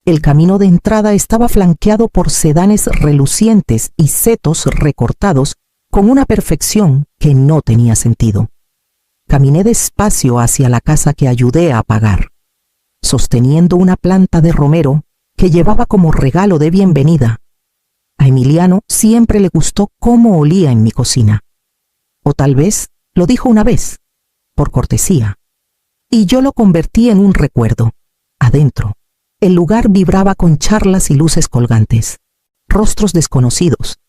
El camino de entrada estaba flanqueado por sedanes relucientes y setos recortados con una perfección que no tenía sentido. Caminé despacio hacia la casa que ayudé a pagar, sosteniendo una planta de romero que llevaba como regalo de bienvenida. A Emiliano siempre le gustó cómo olía en mi cocina. O tal vez lo dijo una vez, por cortesía. Y yo lo convertí en un recuerdo. Adentro, el lugar vibraba con charlas y luces colgantes, rostros desconocidos,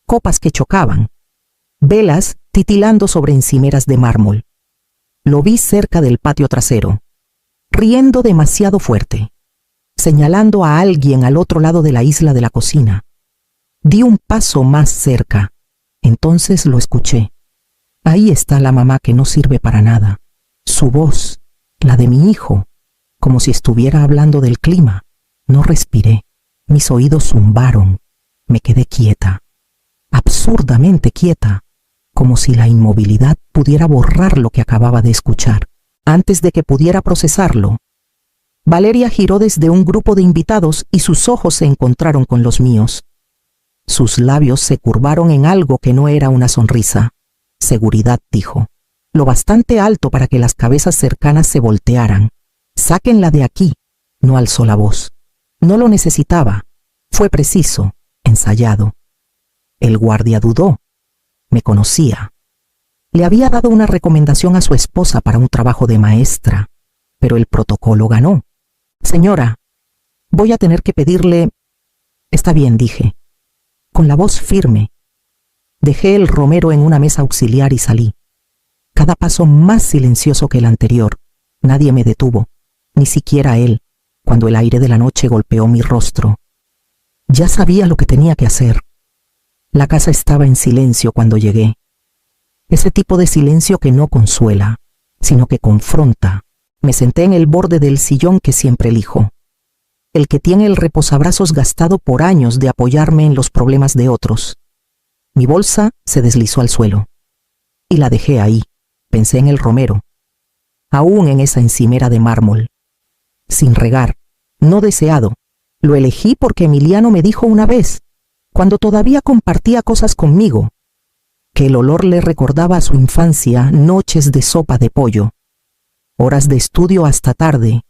copas que chocaban, velas titilando sobre encimeras de mármol. Lo vi cerca del patio trasero, riendo demasiado fuerte, señalando a alguien al otro lado de la isla de la cocina. Di un paso más cerca. Entonces lo escuché. Ahí está la mamá que no sirve para nada. Su voz, la de mi hijo, como si estuviera hablando del clima. No respiré. Mis oídos zumbaron. Me quedé quieta. Absurdamente quieta, como si la inmovilidad pudiera borrar lo que acababa de escuchar. Antes de que pudiera procesarlo, Valeria giró desde un grupo de invitados y sus ojos se encontraron con los míos. Sus labios se curvaron en algo que no era una sonrisa. Seguridad, dijo, lo bastante alto para que las cabezas cercanas se voltearan. Sáquenla de aquí. No alzó la voz. No lo necesitaba. Fue preciso, ensayado. El guardia dudó. Me conocía. Le había dado una recomendación a su esposa para un trabajo de maestra, pero el protocolo ganó. Señora, voy a tener que pedirle... Está bien, dije, con la voz firme. Dejé el romero en una mesa auxiliar y salí. Cada paso más silencioso que el anterior. Nadie me detuvo, ni siquiera él, cuando el aire de la noche golpeó mi rostro. Ya sabía lo que tenía que hacer. La casa estaba en silencio cuando llegué. Ese tipo de silencio que no consuela, sino que confronta. Me senté en el borde del sillón que siempre elijo, el que tiene el reposabrazos gastado por años de apoyarme en los problemas de otros. Mi bolsa se deslizó al suelo, y la dejé ahí. Pensé en el romero, aún en esa encimera de mármol. Sin regar, no deseado. Lo elegí porque Emiliano me dijo una vez, cuando todavía compartía cosas conmigo, que el olor le recordaba a su infancia noches de sopa de pollo, horas de estudio hasta tarde,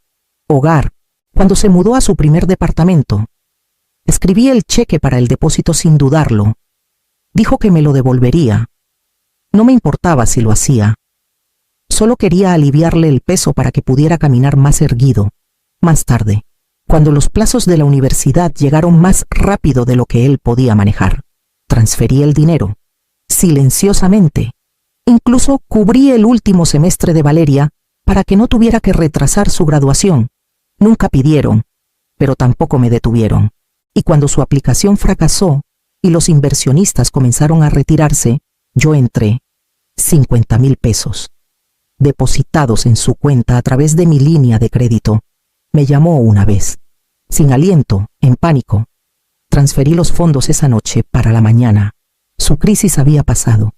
hogar, cuando se mudó a su primer departamento. Escribí el cheque para el depósito sin dudarlo. Dijo que me lo devolvería. No me importaba si lo hacía. Solo quería aliviarle el peso para que pudiera caminar más erguido. Más tarde, cuando los plazos de la universidad llegaron más rápido de lo que él podía manejar, transferí el dinero, silenciosamente. Incluso cubrí el último semestre de Valeria para que no tuviera que retrasar su graduación. Nunca pidieron, pero tampoco me detuvieron. Y cuando su aplicación fracasó y los inversionistas comenzaron a retirarse, yo entré. 50,000 pesos, depositados en su cuenta a través de mi línea de crédito. Me llamó una vez, sin aliento, en pánico. Transferí los fondos esa noche para la mañana. Su crisis había pasado,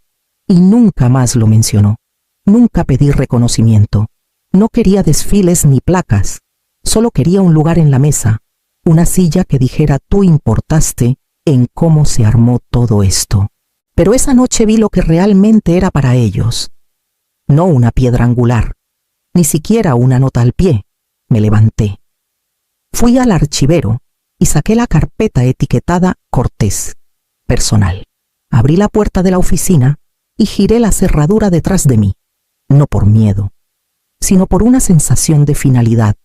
y nunca más lo mencionó. Nunca pedí reconocimiento. No quería desfiles ni placas. Solo quería un lugar en la mesa, una silla que dijera tú importaste en cómo se armó todo esto. Pero esa noche vi lo que realmente era para ellos. No una piedra angular, ni siquiera una nota al pie. Me levanté. Fui al archivero y saqué la carpeta etiquetada Cortés, personal. Abrí la puerta de la oficina y giré la cerradura detrás de mí, no por miedo, sino por una sensación de finalidad.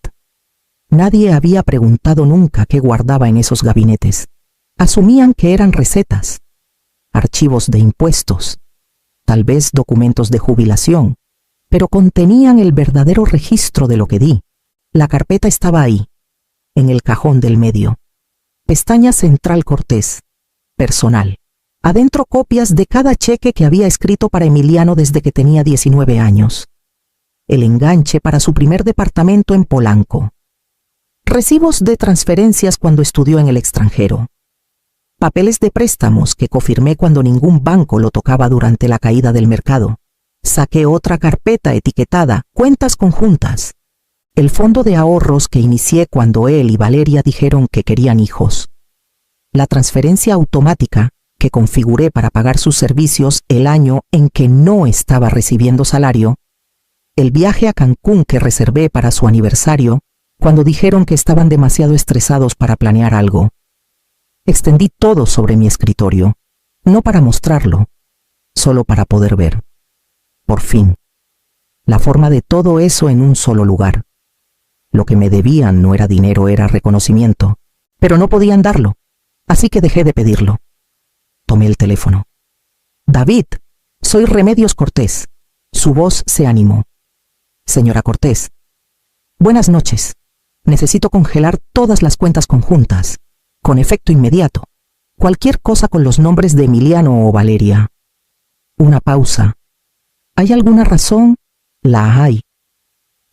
Nadie había preguntado nunca qué guardaba en esos gabinetes. Asumían que eran recetas, archivos de impuestos, tal vez documentos de jubilación, pero contenían el verdadero registro de lo que di. La carpeta estaba ahí, en el cajón del medio. Pestaña central Cortés, personal. Adentro copias de cada cheque que había escrito para Emiliano desde que tenía 19 años. El enganche para su primer departamento en Polanco. Recibos de transferencias cuando estudió en el extranjero. Papeles de préstamos que confirmé cuando ningún banco lo tocaba durante la caída del mercado. Saqué otra carpeta etiquetada Cuentas conjuntas. el fondo de ahorros que inicié cuando él y Valeria dijeron que querían hijos. La transferencia automática que configuré para pagar sus servicios el año en que no estaba recibiendo salario, el viaje a Cancún que reservé para su aniversario cuando dijeron que estaban demasiado estresados para planear algo. Extendí todo sobre mi escritorio, no para mostrarlo, solo para poder ver, por fin, la forma de todo eso en un solo lugar. Lo que me debían no era dinero, era reconocimiento, pero no podían darlo, así que dejé de pedirlo. Tomé el teléfono. David, soy Remedios Cortés. Su voz se animó. Señora Cortés. Buenas noches. Necesito congelar todas las cuentas conjuntas, con efecto inmediato. Cualquier cosa con los nombres de Emiliano o Valeria. Una pausa. ¿Hay alguna razón? La hay.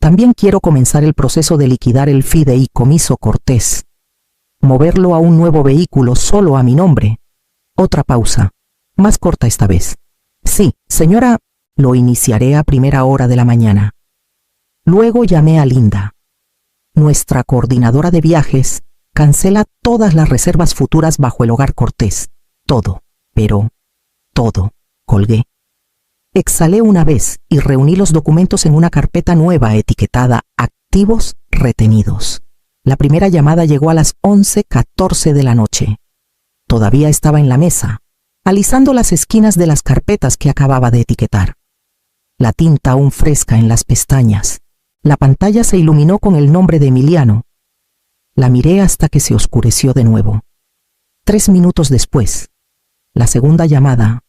También quiero comenzar el proceso de liquidar el fideicomiso Cortés. Moverlo a un nuevo vehículo solo a mi nombre. Otra pausa, más corta esta vez. Sí, señora, lo iniciaré a primera hora de la mañana. Luego llamé a Linda. Nuestra coordinadora de viajes cancela todas las reservas futuras bajo el Hogar Cortés. Todo, pero todo. Colgué. Exhalé una vez y reuní los documentos en una carpeta nueva etiquetada Activos retenidos. La primera llamada llegó a las 11:14 de la noche. Todavía estaba en la mesa, alisando las esquinas de las carpetas que acababa de etiquetar. La tinta aún fresca en las pestañas. La pantalla se iluminó con el nombre de Emiliano. La miré hasta que se oscureció de nuevo. 3 minutos después, la segunda llamada,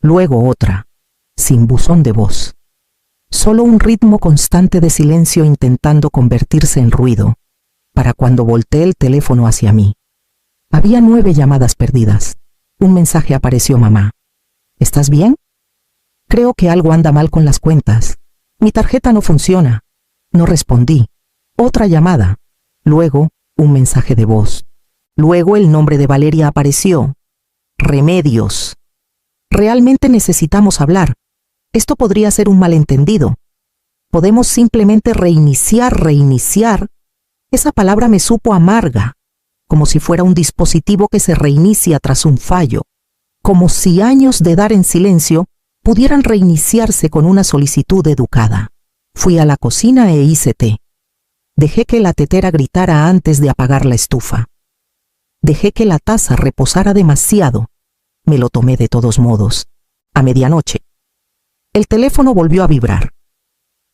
luego otra, sin buzón de voz. Solo un ritmo constante de silencio intentando convertirse en ruido, para cuando volteé el teléfono hacia mí. Había 9 llamadas perdidas. Un mensaje apareció: mamá. ¿Estás bien? Creo que algo anda mal con las cuentas. Mi tarjeta no funciona. No respondí. Otra llamada. Luego, un mensaje de voz. Luego el nombre de Valeria apareció. Remedios. Realmente necesitamos hablar. Esto podría ser un malentendido. Podemos simplemente reiniciar. Esa palabra me supo amarga, como si fuera un dispositivo que se reinicia tras un fallo, como si años de dar en silencio pudieran reiniciarse con una solicitud educada. Fui a la cocina e hice té. Dejé que la tetera gritara antes de apagar la estufa. Dejé que la taza reposara demasiado. Me lo tomé de todos modos. A medianoche. El teléfono volvió a vibrar.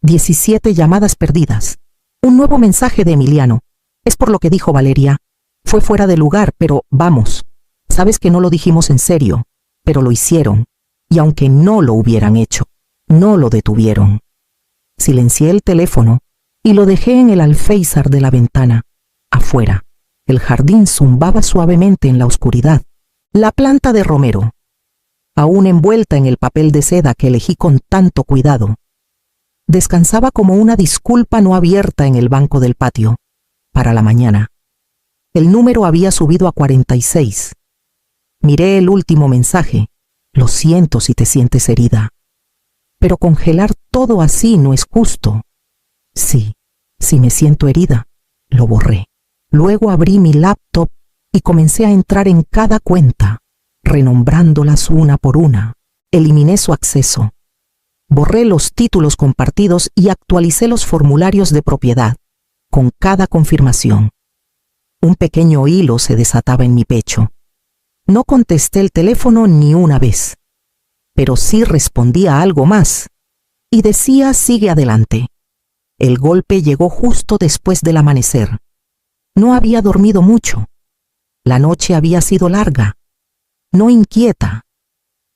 17 llamadas perdidas. Un nuevo mensaje de Emiliano. Es por lo que dijo Valeria. Fue fuera de lugar, pero vamos. Sabes que no lo dijimos en serio, pero lo hicieron. Y aunque no lo hubieran hecho, no lo detuvieron. Silencié el teléfono y lo dejé en el alféizar de la ventana. Afuera, el jardín zumbaba suavemente en la oscuridad. La planta de romero, aún envuelta en el papel de seda que elegí con tanto cuidado, descansaba como una disculpa no abierta en el banco del patio. Para la mañana. El número había subido a 46. Miré el último mensaje. Lo siento si te sientes herida. Pero congelar todo así no es justo. Sí, si me siento herida, lo borré. Luego abrí mi laptop y comencé a entrar en cada cuenta, renombrándolas una por una. Eliminé su acceso. Borré los títulos compartidos y actualicé los formularios de propiedad, con cada confirmación. Un pequeño hilo se desataba en mi pecho. No contesté el teléfono ni una vez, pero sí respondí a algo más, y decía: sigue adelante. El golpe llegó justo después del amanecer. No había dormido mucho. La noche había sido larga, no inquieta,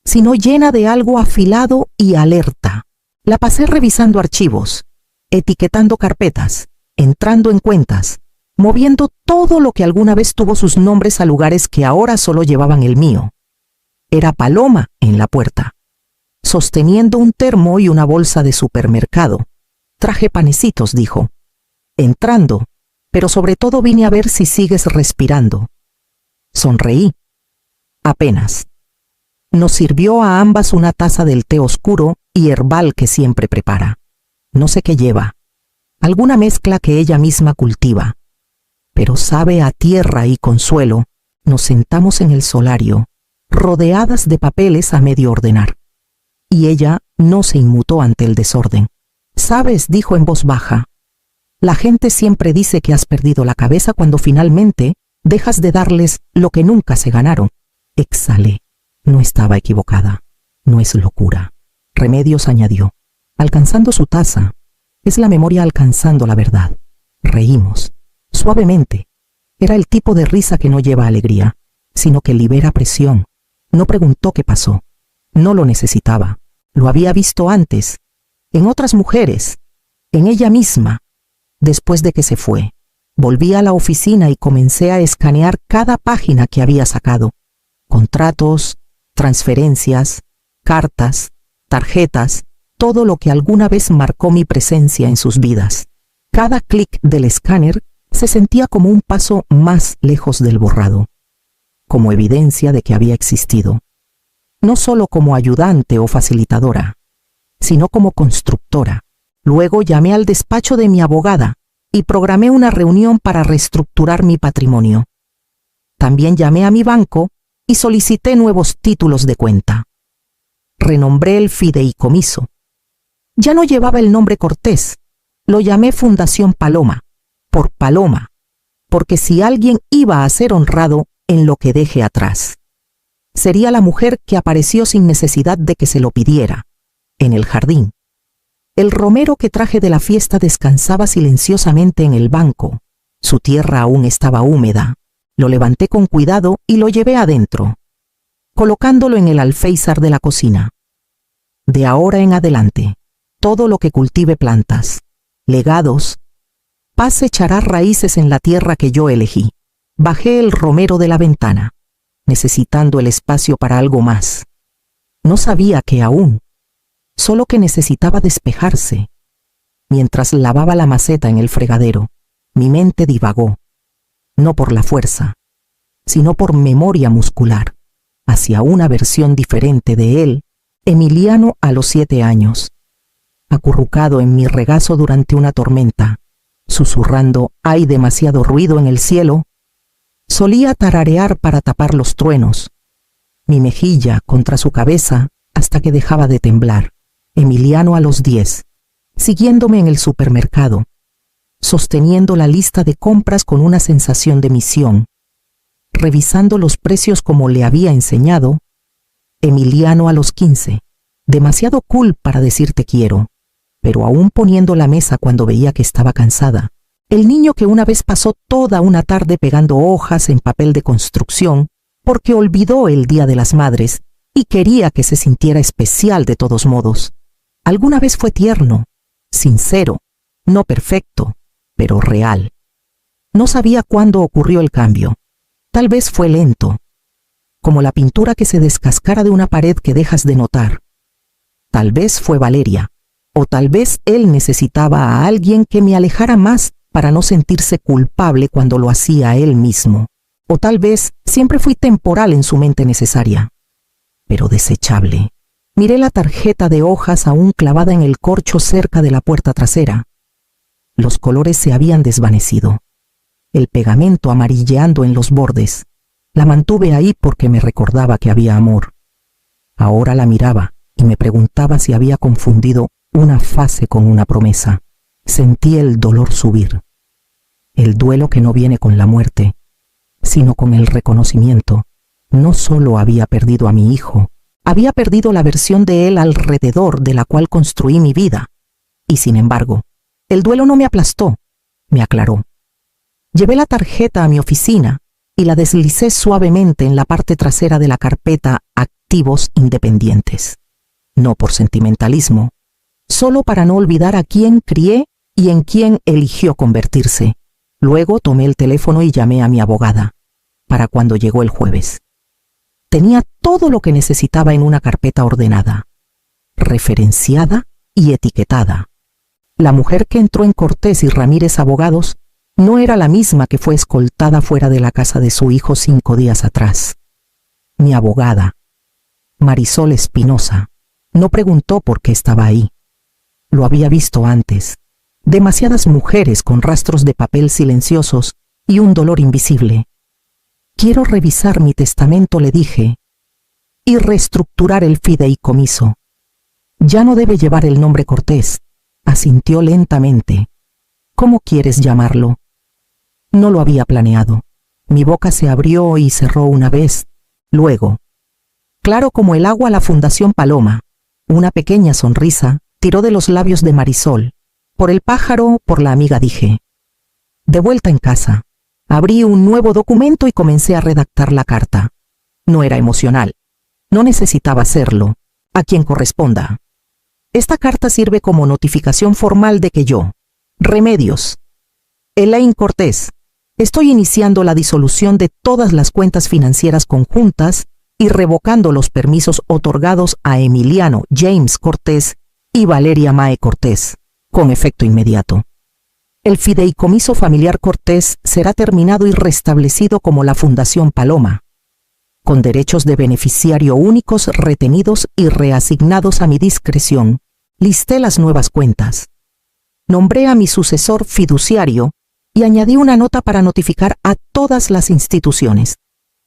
sino llena de algo afilado y alerta. La pasé revisando archivos, etiquetando carpetas, entrando en cuentas, moviendo todo lo que alguna vez tuvo sus nombres a lugares que ahora solo llevaban el mío. Era Paloma en la puerta, sosteniendo un termo y una bolsa de supermercado. Traje panecitos, dijo. Entrando, pero sobre todo vine a ver si sigues respirando. Sonreí. Apenas. Nos sirvió a ambas una taza del té oscuro y herbal que siempre prepara. No sé qué lleva, alguna mezcla que ella misma cultiva. Pero sabe a tierra y consuelo. Nos sentamos en el solario, rodeadas de papeles a medio ordenar. Y ella no se inmutó ante el desorden. «Sabes», dijo en voz baja, «la gente siempre dice que has perdido la cabeza cuando finalmente dejas de darles lo que nunca se ganaron». Exhalé. No estaba equivocada. No es locura. Remedios añadió, alcanzando su taza. Es la memoria alcanzando la verdad. Reímos. Suavemente. Era el tipo de risa que no lleva alegría, sino que libera presión. No preguntó qué pasó. No lo necesitaba. Lo había visto antes, en otras mujeres, en ella misma. Después de que se fue, volví a la oficina y comencé a escanear cada página que había sacado. Contratos, transferencias, cartas, tarjetas, todo lo que alguna vez marcó mi presencia en sus vidas. Cada clic del escáner se sentía como un paso más lejos del borrado, como evidencia de que había existido, no solo como ayudante o facilitadora, sino como constructora. Luego llamé al despacho de mi abogada y programé una reunión para reestructurar mi patrimonio. También llamé a mi banco y solicité nuevos títulos de cuenta. Renombré el fideicomiso. Ya no llevaba el nombre Cortés, lo llamé Fundación Paloma, por Paloma, porque si alguien iba a ser honrado en lo que deje atrás, sería la mujer que apareció sin necesidad de que se lo pidiera, en el jardín. El romero que traje de la fiesta descansaba silenciosamente en el banco. Su tierra aún estaba húmeda. Lo levanté con cuidado y lo llevé adentro, colocándolo en el alféizar de la cocina. De ahora en adelante, todo lo que cultive plantas, legados, paz echará raíces en la tierra que yo elegí. Bajé el romero de la ventana, necesitando el espacio para algo más. No sabía que aún, solo que necesitaba despejarse. Mientras lavaba la maceta en el fregadero, mi mente divagó, no por la fuerza, sino por memoria muscular, hacia una versión diferente de él, Emiliano a los 7 años, acurrucado en mi regazo durante una tormenta, susurrando «hay demasiado ruido en el cielo». Solía tararear para tapar los truenos, mi mejilla contra su cabeza hasta que dejaba de temblar. Emiliano a los 10, siguiéndome en el supermercado, sosteniendo la lista de compras con una sensación de misión, revisando los precios como le había enseñado. Emiliano a los 15, demasiado cool para decir te quiero, pero aún poniendo la mesa cuando veía que estaba cansada. El niño que una vez pasó toda una tarde pegando hojas en papel de construcción porque olvidó el Día de las Madres y quería que se sintiera especial de todos modos. Alguna vez fue tierno, sincero, no perfecto, pero real. No sabía cuándo ocurrió el cambio. Tal vez fue lento, como la pintura que se descascara de una pared que dejas de notar. Tal vez fue Valeria, o tal vez él necesitaba a alguien que me alejara más para no sentirse culpable cuando lo hacía él mismo. O tal vez siempre fui temporal en su mente necesaria, pero desechable. Miré la tarjeta de hojas aún clavada en el corcho cerca de la puerta trasera. Los colores se habían desvanecido, el pegamento amarilleando en los bordes. La mantuve ahí porque me recordaba que había amor. Ahora la miraba y me preguntaba si había confundido una fase con una promesa. Sentí el dolor subir. El duelo que no viene con la muerte, sino con el reconocimiento. No solo había perdido a mi hijo, había perdido la versión de él alrededor de la cual construí mi vida. Y sin embargo, el duelo no me aplastó, me aclaró. Llevé la tarjeta a mi oficina y la deslicé suavemente en la parte trasera de la carpeta Activos Independientes. No por sentimentalismo, solo para no olvidar a quién crié y en quién eligió convertirse. Luego tomé el teléfono y llamé a mi abogada, para cuando llegó el jueves. Tenía todo lo que necesitaba en una carpeta ordenada, referenciada y etiquetada. La mujer que entró en Cortés y Ramírez Abogados no era la misma que fue escoltada fuera de la casa de su hijo 5 días atrás. Mi abogada, Marisol Espinosa, no preguntó por qué estaba ahí. Lo había visto antes, Demasiadas mujeres con rastros de papel silenciosos y un dolor invisible. Quiero revisar mi testamento, le dije, y reestructurar el fideicomiso. Ya no debe llevar el nombre Cortés, asintió lentamente. ¿Cómo quieres llamarlo? No lo había planeado. Mi boca se abrió y cerró una vez, luego. Claro como el agua, la Fundación Paloma. Una pequeña sonrisa tiró de los labios de Marisol. Por el pájaro, por la amiga, dije. De vuelta en casa, abrí un nuevo documento y comencé a redactar la carta. No era emocional. No necesitaba hacerlo. A quien corresponda. Esta carta sirve como notificación formal de que yo, Remedios, Elaine Cortés, estoy iniciando la disolución de todas las cuentas financieras conjuntas y revocando los permisos otorgados a Emiliano James Cortés y Valeria Mae Cortés, con efecto inmediato. El fideicomiso familiar Cortés será terminado y restablecido como la Fundación Paloma, con derechos de beneficiario únicos retenidos y reasignados a mi discreción. Listé las nuevas cuentas. Nombré a mi sucesor fiduciario y añadí una nota para notificar a todas las instituciones.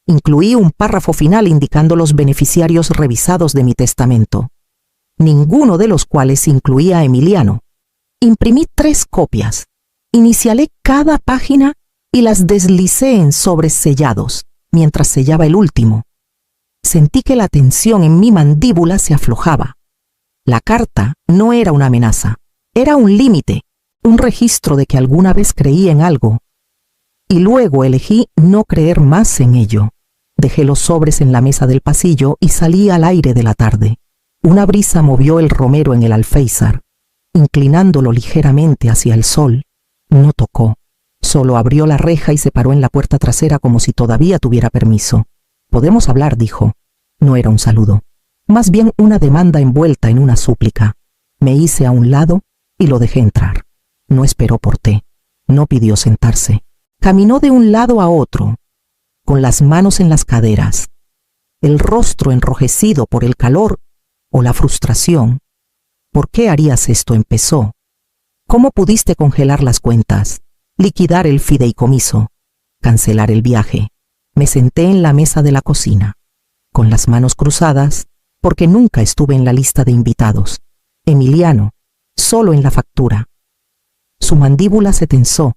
Incluí un párrafo final indicando los beneficiarios revisados de mi testamento, ninguno de los cuales incluía a Emiliano. Imprimí 3 copias, inicialé cada página y las deslicé en sobres sellados, mientras sellaba el último. Sentí que la tensión en mi mandíbula se aflojaba. La carta no era una amenaza, era un límite, un registro de que alguna vez creí en algo. Y luego elegí no creer más en ello. Dejé los sobres en la mesa del pasillo y salí al aire de la tarde. Una brisa movió el romero en el alféizar, inclinándolo ligeramente hacia el sol. No tocó, solo abrió la reja y se paró en la puerta trasera como si todavía tuviera permiso. «Podemos hablar», dijo. No era un saludo, más bien una demanda envuelta en una súplica. Me hice a un lado y lo dejé entrar. No esperó por té, no pidió sentarse. Caminó de un lado a otro, con las manos en las caderas, el rostro enrojecido por el calor o la frustración. «¿Por qué harías esto?», empezó. «¿Cómo pudiste congelar las cuentas, liquidar el fideicomiso, cancelar el viaje?» Me senté en la mesa de la cocina, con las manos cruzadas, porque nunca estuve en la lista de invitados. Emiliano, solo en la factura. Su mandíbula se tensó.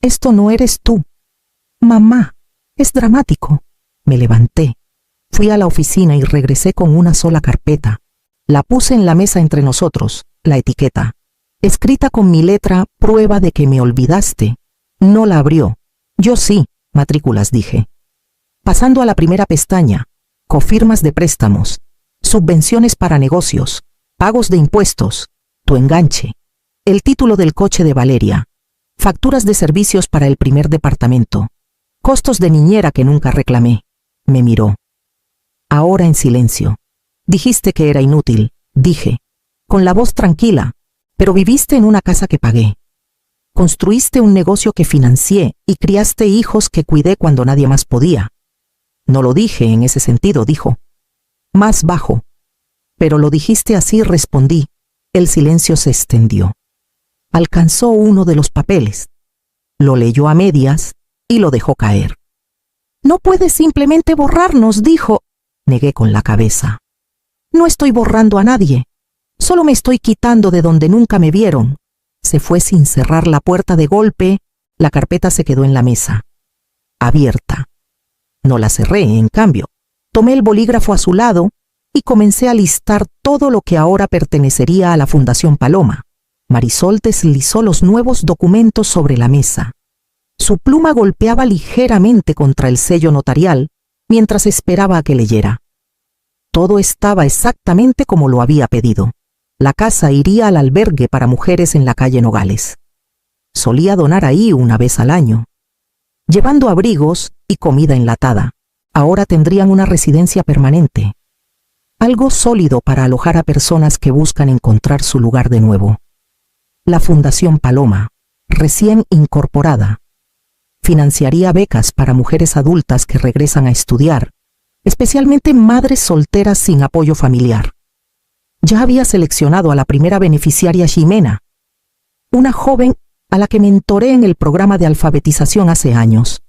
«Esto no eres tú». «Mamá, es dramático». Me levanté, fui a la oficina y regresé con una sola carpeta. La puse en la mesa entre nosotros, la etiqueta, escrita con mi letra, prueba de que me olvidaste. No la abrió. Yo sí, matrículas, dije. Pasando a la primera pestaña, cofirmas de préstamos, subvenciones para negocios, pagos de impuestos, tu enganche, el título del coche de Valeria, facturas de servicios para el primer departamento, costos de niñera que nunca reclamé. Me miró. Ahora en silencio. «Dijiste que era inútil», dije, con la voz tranquila, «pero viviste en una casa que pagué. Construiste un negocio que financié y criaste hijos que cuidé cuando nadie más podía». «No lo dije en ese sentido», dijo. Más bajo. «Pero lo dijiste así», respondí. El silencio se extendió. Alcanzó uno de los papeles. Lo leyó a medias y lo dejó caer. «No puedes simplemente borrarnos», dijo. Negué con la cabeza. «No estoy borrando a nadie. Solo me estoy quitando de donde nunca me vieron». Se fue sin cerrar la puerta de golpe. La carpeta se quedó en la mesa, abierta. No la cerré, en cambio. Tomé el bolígrafo a su lado y comencé a listar todo lo que ahora pertenecería a la Fundación Paloma. Marisol deslizó los nuevos documentos sobre la mesa. Su pluma golpeaba ligeramente contra el sello notarial mientras esperaba a que leyera. Todo estaba exactamente como lo había pedido. La casa iría al albergue para mujeres en la calle Nogales. Solía donar ahí una vez al año, llevando abrigos y comida enlatada. Ahora tendrían una residencia permanente, algo sólido para alojar a personas que buscan encontrar su lugar de nuevo. La Fundación Paloma, recién incorporada, financiaría becas para mujeres adultas que regresan a estudiar, especialmente madres solteras sin apoyo familiar. Ya había seleccionado a la primera beneficiaria, Ximena, una joven a la que mentoré en el programa de alfabetización hace años.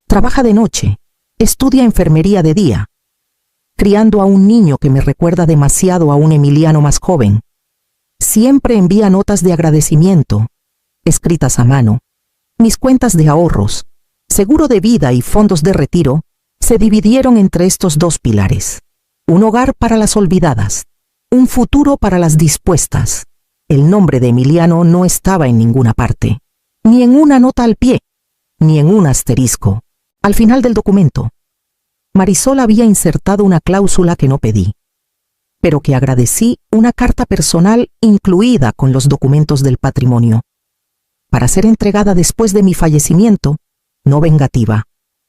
Trabaja de noche, estudia enfermería de día, criando a un niño que me recuerda demasiado a un Emiliano más joven. Siempre envía notas de agradecimiento, escritas a mano. Mis cuentas de ahorros, seguro de vida y fondos de retiro se dividieron entre estos dos pilares. Un hogar para las olvidadas, un futuro para las dispuestas. El nombre de Emiliano no estaba en ninguna parte, ni en una nota al pie, ni en un asterisco. Al final del documento, Marisol había insertado una cláusula que no pedí, pero que agradecí, una carta personal incluida con los documentos del patrimonio, para ser entregada después de mi fallecimiento, no vengativa,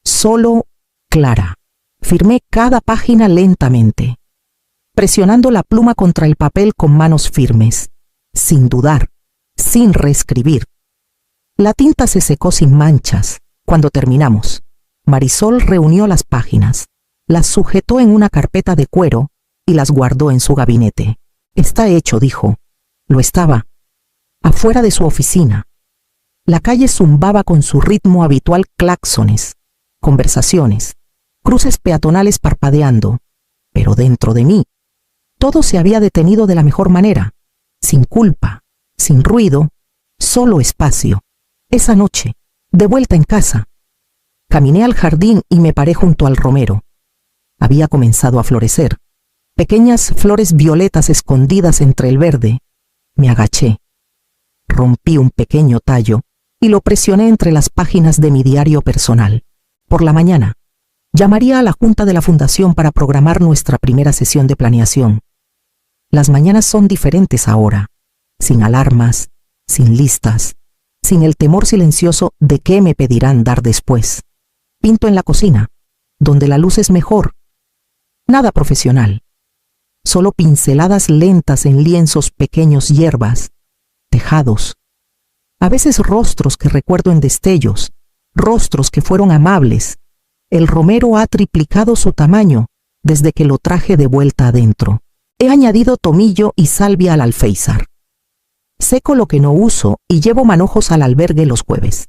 solo clara. Firmé cada página lentamente, presionando la pluma contra el papel con manos firmes, sin dudar, sin reescribir. La tinta se secó sin manchas. Cuando terminamos, Marisol reunió las páginas, las sujetó en una carpeta de cuero y las guardó en su gabinete. Está hecho, dijo. Lo estaba. Afuera de su oficina, la calle zumbaba con su ritmo habitual, claxones, conversaciones, cruces peatonales parpadeando, pero dentro de mí, todo se había detenido de la mejor manera, sin culpa, sin ruido, solo espacio. Esa noche, de vuelta en casa, caminé al jardín y me paré junto al romero. Había comenzado a florecer, pequeñas flores violetas escondidas entre el verde. Me agaché, rompí un pequeño tallo y lo presioné entre las páginas de mi diario personal. Por la mañana, llamaría a la junta de la fundación para programar nuestra primera sesión de planeación. Las mañanas son diferentes ahora, sin alarmas, sin listas, sin el temor silencioso de qué me pedirán dar después. Pinto en la cocina, donde la luz es mejor. Nada profesional, solo pinceladas lentas en lienzos pequeños, hierbas, tejados, a veces rostros que recuerdo en destellos, rostros que fueron amables. El romero ha triplicado su tamaño desde que lo traje de vuelta adentro. He añadido tomillo y salvia al alféizar. Seco lo que no uso y llevo manojos al albergue los jueves.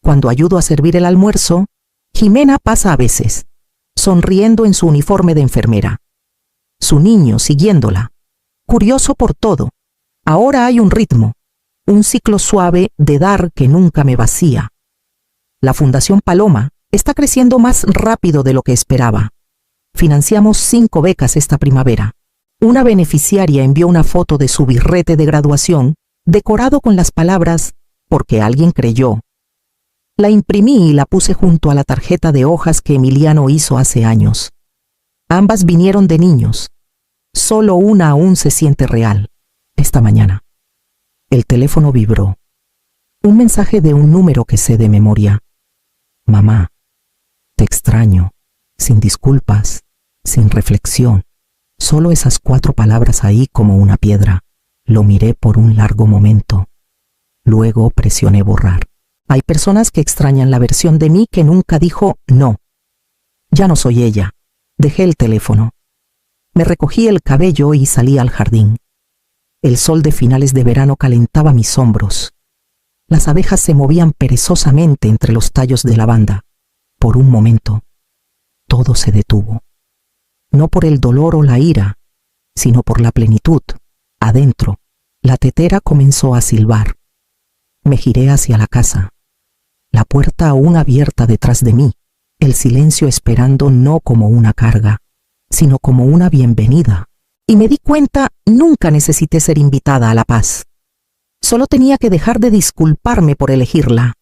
Cuando ayudo a servir el almuerzo, Jimena pasa a veces, sonriendo en su uniforme de enfermera. Su niño siguiéndola, curioso por todo. Ahora hay un ritmo, un ciclo suave de dar que nunca me vacía. La Fundación Paloma está creciendo más rápido de lo que esperaba. Financiamos 5 becas esta primavera. Una beneficiaria envió una foto de su birrete de graduación decorado con las palabras «porque alguien creyó». La imprimí y la puse junto a la tarjeta de hojas que Emiliano hizo hace años. Ambas vinieron de niños. Solo una aún se siente real. Esta mañana, el teléfono vibró. Un mensaje de un número que sé de memoria. «Mamá, te extraño», sin disculpas, sin reflexión. Solo esas 4 palabras ahí como una piedra. Lo miré por un largo momento. Luego presioné borrar. Hay personas que extrañan la versión de mí que nunca dijo no. Ya no soy ella. Dejé el teléfono. Me recogí el cabello y salí al jardín. El sol de finales de verano calentaba mis hombros. Las abejas se movían perezosamente entre los tallos de lavanda. Por un momento, todo se detuvo. No por el dolor o la ira, sino por la plenitud. Adentro, la tetera comenzó a silbar. Me giré hacia la casa. La puerta aún abierta detrás de mí, el silencio esperando no como una carga, sino como una bienvenida. Y me di cuenta, nunca necesité ser invitada a la paz. Solo tenía que dejar de disculparme por elegirla.